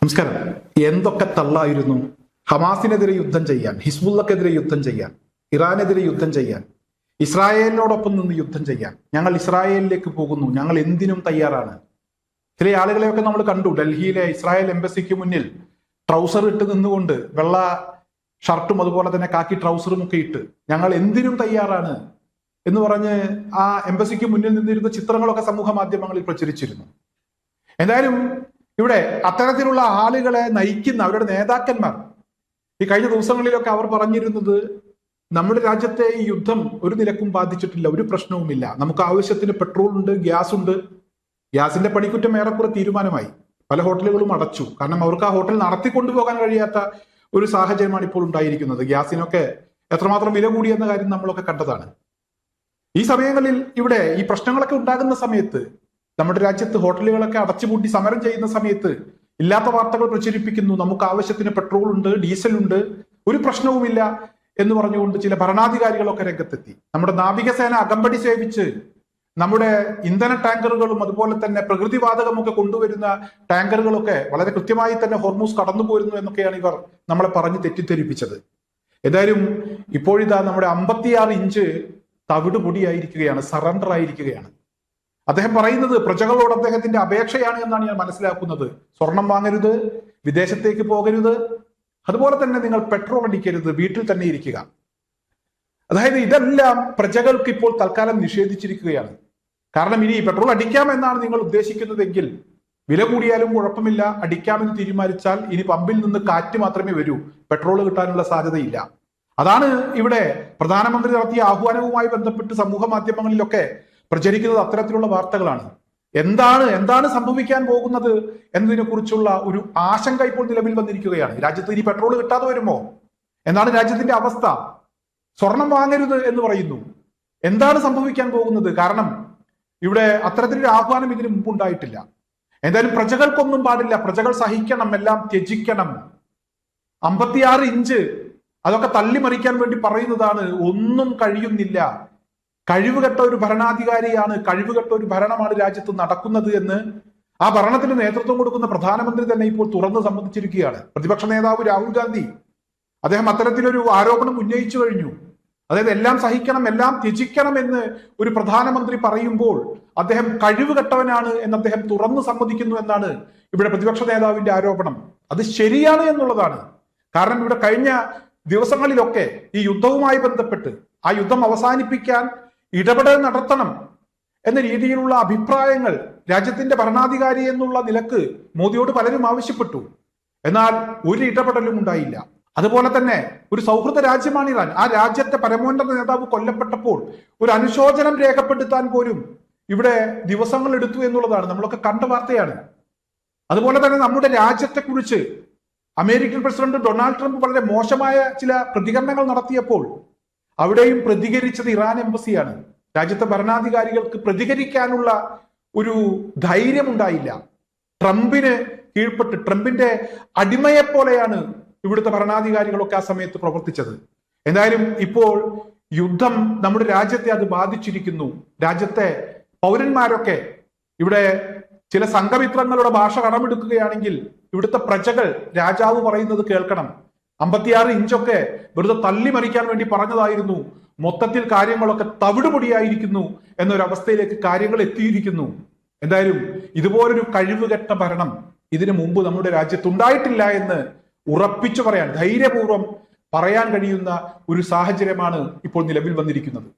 നമസ്കാരം. എന്തൊക്കെ തള്ളായിരുന്നു ഹമാസിനെതിരെ യുദ്ധം ചെയ്യാൻ, ഹിസ്ബുള്ളക്കെതിരെ യുദ്ധം ചെയ്യാൻ, ഇറാനെതിരെ യുദ്ധം ചെയ്യാൻ, ഇസ്രായേലിനോടൊപ്പം നിന്ന് യുദ്ധം ചെയ്യാൻ. ഞങ്ങൾ ഇസ്രായേലിലേക്ക് പോകുന്നു, ഞങ്ങൾ എന്തിനും തയ്യാറാണ്. ചില ആളുകളെയൊക്കെ നമ്മൾ കണ്ടു. ഡൽഹിയിലെ ഇസ്രായേൽ എംബസിക്ക് മുന്നിൽ ട്രൗസർ ഇട്ട് നിന്നുകൊണ്ട്, വെള്ള ഷർട്ടും അതുപോലെ തന്നെ കാക്കി ട്രൗസറും ഒക്കെ ഇട്ട് ഞങ്ങൾ എന്തിനും തയ്യാറാണ് എന്ന് പറഞ്ഞ് ആ എംബസിക്ക് മുന്നിൽ നിന്നിരുന്ന ചിത്രങ്ങളൊക്കെ സമൂഹ മാധ്യമങ്ങളിൽ പ്രചരിച്ചിരുന്നു. എന്തായാലും ഇവിടെ അത്തരത്തിലുള്ള ആളുകളെ നയിക്കുന്ന അവരുടെ നേതാക്കന്മാർ ഈ കഴിഞ്ഞ ദിവസങ്ങളിലൊക്കെ അവർ പറഞ്ഞിരുന്നത്, നമ്മുടെ രാജ്യത്തെ ഈ യുദ്ധം ഒരു നിലക്കും ബാധിച്ചിട്ടില്ല, ഒരു പ്രശ്നവുമില്ല, നമുക്ക് ആവശ്യത്തിന് പെട്രോൾ ഉണ്ട്, ഗ്യാസ് ഉണ്ട്. ഗ്യാസിന്റെ പണിക്കുറ്റം ഏറെക്കുറെ തീരുമാനമായി. പല ഹോട്ടലുകളും അടച്ചു. കാരണം അവർക്ക് ആ ഹോട്ടൽ നടത്തിക്കൊണ്ടുപോകാൻ കഴിയാത്ത ഒരു സാഹചര്യമാണ് ഇപ്പോൾ ഉണ്ടായിരിക്കുന്നത്. ഗ്യാസിനൊക്കെ എത്രമാത്രം വില കൂടിയെന്ന കാര്യം നമ്മളൊക്കെ കണ്ടതാണ്. ഈ സമയങ്ങളിൽ ഇവിടെ ഈ പ്രശ്നങ്ങളൊക്കെ ഉണ്ടാകുന്ന സമയത്ത്, നമ്മുടെ രാജ്യത്ത് ഹോട്ടലുകളൊക്കെ അടച്ചുപൂട്ടി സമരം ചെയ്യുന്ന സമയത്ത് ഇല്ലാത്ത വാർത്തകൾ പ്രചരിപ്പിക്കുന്നു. നമുക്ക് ആവശ്യത്തിന് പെട്രോൾ ഉണ്ട്, ഡീസൽ ഉണ്ട്, ഒരു പ്രശ്നവുമില്ല എന്ന് പറഞ്ഞുകൊണ്ട് ചില ഭരണാധികാരികളൊക്കെ രംഗത്തെത്തി. നമ്മുടെ നാവികസേന അകമ്പടി സേവിച്ച് നമ്മുടെ ഇന്ധന ടാങ്കറുകളും അതുപോലെ തന്നെ പ്രകൃതിവാതകമൊക്കെ കൊണ്ടുവരുന്ന ടാങ്കറുകളൊക്കെ വളരെ കൃത്യമായി തന്നെ ഹോർമൂസ് കടന്നു പോരുന്നു എന്നൊക്കെയാണ് ഇവർ നമ്മളെ പറഞ്ഞ് തെറ്റിദ്ധരിപ്പിച്ചത്. ഏതായാലും ഇപ്പോഴിതാ നമ്മുടെ 56 ഇഞ്ച് തവിട് പൊടിയായിരിക്കുകയാണ്, സറണ്ടർ ആയിരിക്കുകയാണ്. അദ്ദേഹം പറയുന്നത് പ്രജകളോട് അദ്ദേഹത്തിന്റെ അപേക്ഷയാണ് എന്നാണ് ഞാൻ മനസ്സിലാക്കുന്നത്. സ്വർണം വാങ്ങരുത്, വിദേശത്തേക്ക് പോകരുത്, അതുപോലെ തന്നെ നിങ്ങൾ പെട്രോൾ അടിക്കരുത്, വീട്ടിൽ തന്നെ ഇരിക്കുക. അതായത് ഇതെല്ലാം പ്രജകൾക്ക് ഇപ്പോൾ തൽക്കാലം നിഷേധിച്ചിരിക്കുകയാണ്. കാരണം ഇനി പെട്രോൾ അടിക്കാമെന്നാണ് നിങ്ങൾ ഉദ്ദേശിക്കുന്നതെങ്കിൽ വില കൂടിയാലും കുഴപ്പമില്ല, അടിക്കാമെന്ന് തീരുമാനിച്ചാൽ ഇനി പമ്പിൽ നിന്ന് കാറ്റ് മാത്രമേ വരൂ, പെട്രോൾ കിട്ടാനുള്ള സാധ്യതയില്ല. അതാണ് ഇവിടെ പ്രധാനമന്ത്രി നടത്തിയ ആഹ്വാനവുമായി ബന്ധപ്പെട്ട് സമൂഹ മാധ്യമങ്ങളിലൊക്കെ പ്രചരിക്കുന്നത്. അത്തരത്തിലുള്ള വാർത്തകളാണ്. എന്താണ് സംഭവിക്കാൻ പോകുന്നത് എന്നതിനെ കുറിച്ചുള്ള ഒരു ആശങ്ക ഇപ്പോൾ നിലവിൽ വന്നിരിക്കുകയാണ്. രാജ്യത്ത് ഇനി പെട്രോൾ കിട്ടാതെ വരുമോ? എന്താണ് രാജ്യത്തിന്റെ അവസ്ഥ? സ്വർണം വാങ്ങരുത് എന്ന് പറയുന്നു. എന്താണ് സംഭവിക്കാൻ പോകുന്നത്? കാരണം ഇവിടെ അത്തരത്തിലൊരു ആഹ്വാനം ഇതിനു മുമ്പ് ഉണ്ടായിട്ടില്ല. എന്തായാലും പ്രജകൾക്കൊന്നും പാടില്ല, പ്രജകൾ സഹിക്കണം, എല്ലാം ത്യജിക്കണം. 56 ഇഞ്ച് അതൊക്കെ തള്ളിമറിക്കാൻ വേണ്ടി പറയുന്നതാണ്. ഒന്നും കഴിയുന്നില്ല, കഴിവുകെട്ട ഒരു ഭരണാധികാരിയാണ്, കഴിവുകെട്ട ഒരു ഭരണമാണ് രാജ്യത്ത് നടക്കുന്നത് എന്ന് ആ ഭരണത്തിന് നേതൃത്വം കൊടുക്കുന്ന പ്രധാനമന്ത്രി തന്നെ ഇപ്പോൾ തുറന്ന് സമ്മതിച്ചിരിക്കുകയാണ്. പ്രതിപക്ഷ നേതാവ് രാഹുൽ ഗാന്ധി അദ്ദേഹം അത്തരത്തിലൊരു ആരോപണം ഉന്നയിച്ചു കഴിഞ്ഞു. അതായത് എല്ലാം സഹിക്കണം, എല്ലാം ത്യജിക്കണം എന്ന് ഒരു പ്രധാനമന്ത്രി പറയുമ്പോൾ അദ്ദേഹം കഴിവുകെട്ടവനാണ് എന്ന് അദ്ദേഹം തുറന്ന് സമ്മതിക്കുന്നു എന്നാണ് ഇവിടെ പ്രതിപക്ഷ നേതാവിന്റെ ആരോപണം. അത് ശരിയാണ് എന്നുള്ളതാണ്. കാരണം ഇവിടെ കഴിഞ്ഞ ദിവസങ്ങളിലൊക്കെ ഈ യുദ്ധവുമായി ബന്ധപ്പെട്ട് ആ യുദ്ധം അവസാനിപ്പിക്കാൻ ഇടപെടൽ നടത്തണം എന്ന രീതിയിലുള്ള അഭിപ്രായങ്ങൾ രാജ്യത്തിന്റെ ഭരണാധികാരി എന്നുള്ള നിലക്ക് മോദിയോട് പലരും ആവശ്യപ്പെട്ടു. എന്നാൽ ഒരു ഇടപെടലും ഉണ്ടായില്ല. അതുപോലെ തന്നെ ഒരു സൗഹൃദ രാജ്യമാണ് ഇറാൻ. ആ രാജ്യത്തെ പരമോന്നത നേതാവ് കൊല്ലപ്പെട്ടപ്പോൾ ഒരു അനുശോചനം രേഖപ്പെടുത്താൻ പോലും ഇവിടെ ദിവസങ്ങൾ എടുത്തു എന്നുള്ളതാണ് നമ്മളൊക്കെ കണ്ട വാർത്തയാണ്. അതുപോലെ തന്നെ നമ്മുടെ രാജ്യത്തെക്കുറിച്ച് അമേരിക്കൻ പ്രസിഡന്റ് ഡൊണാൾഡ് ട്രംപ് വളരെ മോശമായ ചില പ്രതികരണങ്ങൾ നടത്തിയപ്പോൾ അവിടെയും പ്രതികരിച്ചത് ഇറാൻ എംബസിയാണ്. രാജ്യത്തെ ഭരണാധികാരികൾക്ക് പ്രതികരിക്കാനുള്ള ഒരു ധൈര്യം ഉണ്ടായില്ല. ട്രംപിന് കീഴ്പ്പെട്ട് ട്രംപിന്റെ അടിമയെപ്പോലെയാണ് ഇവിടുത്തെ ഭരണാധികാരികളൊക്കെ ആ സമയത്ത് പ്രവർത്തിച്ചത്. എന്തായാലും ഇപ്പോൾ യുദ്ധം നമ്മുടെ രാജ്യത്തെ അത് ബാധിച്ചിരിക്കുന്നു. രാജ്യത്തെ പൗരന്മാരൊക്കെ ഇവിടെ ചില സംഘമിത്രങ്ങളുടെ ഭാഷ കടമെടുക്കുകയാണെങ്കിൽ ഇവിടുത്തെ പ്രജകൾ രാജാവ് പറയുന്നത് കേൾക്കണം. 56 ഇഞ്ചൊക്കെ വെറുതെ തള്ളിമറിക്കാൻ വേണ്ടി പറഞ്ഞതായിരുന്നു. മൊത്തത്തിൽ കാര്യങ്ങളൊക്കെ തവിടുപൊടിയായിരിക്കുന്നു എന്നൊരവസ്ഥയിലേക്ക് കാര്യങ്ങൾ എത്തിയിരിക്കുന്നു. എന്തായാലും ഇതുപോലൊരു കഴിവുകെട്ട ഭരണം ഇതിനു മുമ്പ് നമ്മുടെ രാജ്യത്തുണ്ടായിട്ടില്ല എന്ന് ഉറപ്പിച്ചു പറയാൻ, ധൈര്യപൂർവ്വം പറയാൻ കഴിയുന്ന ഒരു സാഹചര്യമാണ് ഇപ്പോൾ നിലവിൽ വന്നിരിക്കുന്നത്.